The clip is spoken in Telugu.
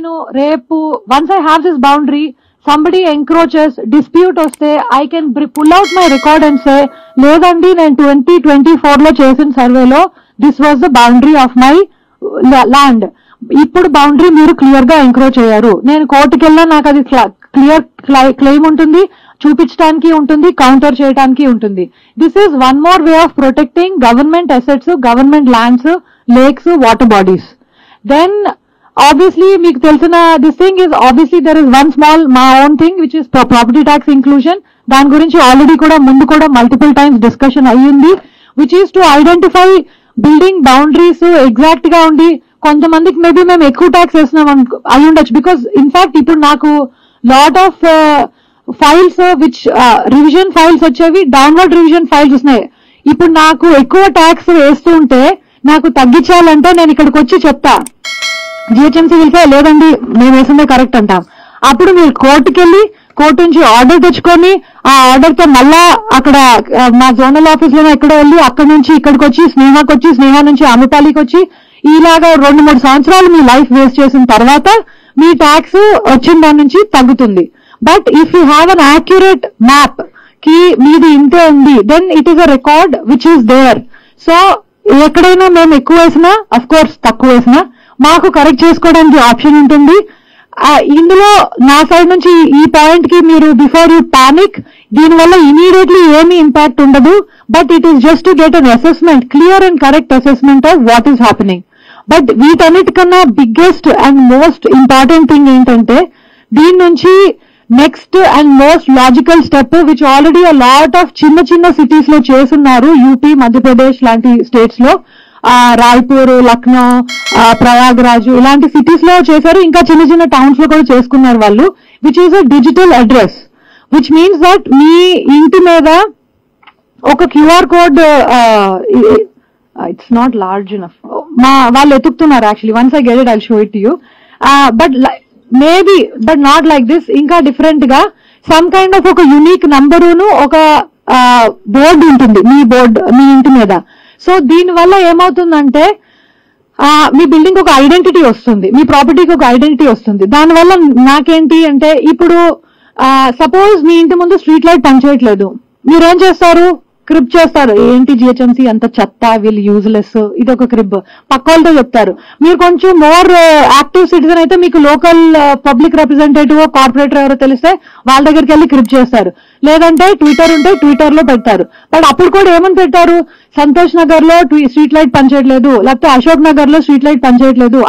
నేను రేపు once I have this boundary somebody encroaches, dispute వస్తే I can pull out my record and say లేదండి నేను 2024 లో చేసిన సర్వేలో this was the boundary of my land. ఇప్పుడు బౌండరీ మీరు క్లియర్ గా ఎంక్రోచ్ అయ్యారు. నేను కోర్టుకి వెళ్ళినా నాకు అది క్లియర్ క్లెయిమ్ ఉంటుంది, చూపించడానికి ఉంటుంది, కౌంటర్ చేయడానికి ఉంటుంది. This is one more way of protecting government assets, government lands, lakes, water bodies. Then obviously మీకు తెలిసిన this thing is obviously there is one small my own thing which is property tax inclusion. దాని గురించి ఆల్రెడీ కూడా ముందు కూడా మల్టిపుల్ టైమ్స్ డిస్కషన్ అయ్యింది, which is to identify building boundaries exact గా ఉండి కొంతమందికి మేబీ మేము ఎక్కువ ట్యాక్స్ వేస్తున్నాం అయి ఉండొచ్చు. బికాస్ ఇన్ఫాక్ట్ ఇప్పుడు నాకు lot of files which revision files వచ్చేవి డౌన్వర్డ్ రివిజన్ ఫైల్స్ వస్తున్నాయి. ఇప్పుడు నాకు ఎక్కువ ట్యాక్స్ వేస్తూ ఉంటే నాకు తగ్గించాలంటే నేను ఇక్కడికి వచ్చి చెప్తా, జిహెచ్ఎంసీ వెళ్తే లేదండి మేము వేసిందే కరెక్ట్ అంటాం. అప్పుడు మీరు కోర్టుకి వెళ్ళి కోర్టు నుంచి ఆర్డర్ తెచ్చుకొని ఆ ఆర్డర్ తో మళ్ళా అక్కడ మా జోనల్ ఆఫీస్ లోనే ఎక్కడో వెళ్ళి అక్కడ నుంచి ఇక్కడికి వచ్చి స్నేహాకి వచ్చి, స్నేహ నుంచి అమృతాలికి వచ్చి ఇలాగా 2-3 సంవత్సరాలు మీ లైఫ్ వేస్ట్ చేసిన తర్వాత మీ ట్యాక్స్ వచ్చిన దాని నుంచి తగ్గుతుంది. But if you have an accurate map కి మీది ఇంతే ఉంది, then it is a record which is there. So ఎక్కడైనా మేము ఎక్కువ వేసినా అఫ్ కోర్స్ తక్కువ వేసినా మాకు కరెక్ట్ చేసుకోవడానికి ఆప్షన్ ఉంటుంది. ఇందులో నా సైడ్ నుంచి ఈ పాయింట్ కి మీరు బిఫోర్ యూ పానిక్, దీనివల్ల ఇమీడియట్లీ ఏమీ ఇంపాక్ట్ ఉండదు. But it is just to get an assessment, clear and correct assessment of what is happening. But వీటన్నిటికన్నా biggest and most important thing ఏంటంటే దీని నుంచి next and most logical step which already a lot of చిన్న చిన్న సిటీస్ లో చేస్తున్నారు, యూపీ, మధ్యప్రదేశ్ లాంటి స్టేట్స్ లో, రాయ్పూర్, లక్నో, ప్రయాగ్రాజ్ ఇలాంటి సిటీస్ లో చేశారు. ఇంకా చిన్న చిన్న టౌన్స్ లో కూడా చేసుకున్నారు వాళ్ళు, which is a digital address, which means that మీ ఇంటి మీద ఒక QR code, it's not large enough, వాళ్ళు ఎతుకుతున్నారు actually, once I get it I'll show it to you. But maybe but not like this, ఇంకా డిఫరెంట్ గా సమ్ కైండ్ ఆఫ్ ఒక యూనిక్ నంబరును ఒక బోర్డు ఉంటుంది మీ ఇంటి మీద. సో దీని వల్ల ఏమవుతుందంటే మీ బిల్డింగ్ ఒక ఐడెంటిటీ వస్తుంది, మీ ప్రాపర్టీకి ఒక ఐడెంటిటీ వస్తుంది. దానివల్ల నాకేంటి అంటే ఇప్పుడు సపోజ్ మీ ఇంటి ముందు స్ట్రీట్ లైట్ పనిచేయట్లేదు, మీరేం చేస్తారు? క్రిబ్ చేస్తారు. ఏంటి జిహెచ్ఎంసీ అంత చెత్త, వీళ్ళు యూజ్లెస్, ఇది ఒక క్రిబ్ పక్క వాళ్ళతో చెప్తారు. మీరు కొంచెం మోర్ యాక్టివ్ సిటిజన్ అయితే మీకు లోకల్ పబ్లిక్ రిప్రజెంటేటివ్, కార్పొరేటర్ ఎవరో తెలిస్తే వాళ్ళ దగ్గరికి వెళ్ళి క్రిబ్ చేస్తారు. లేదంటే ట్విట్టర్ ఉంటే ట్విట్టర్ లో పెడతారు. బట్ అప్పుడు కూడా ఏమని పెట్టారు? సంతోష్ నగర్ లో స్ట్రీట్ లైట్ పనిచేయట్లేదు, లేకపోతే అశోక్ నగర్ లో స్ట్రీట్ లైట్ పనిచేయట్లేదు.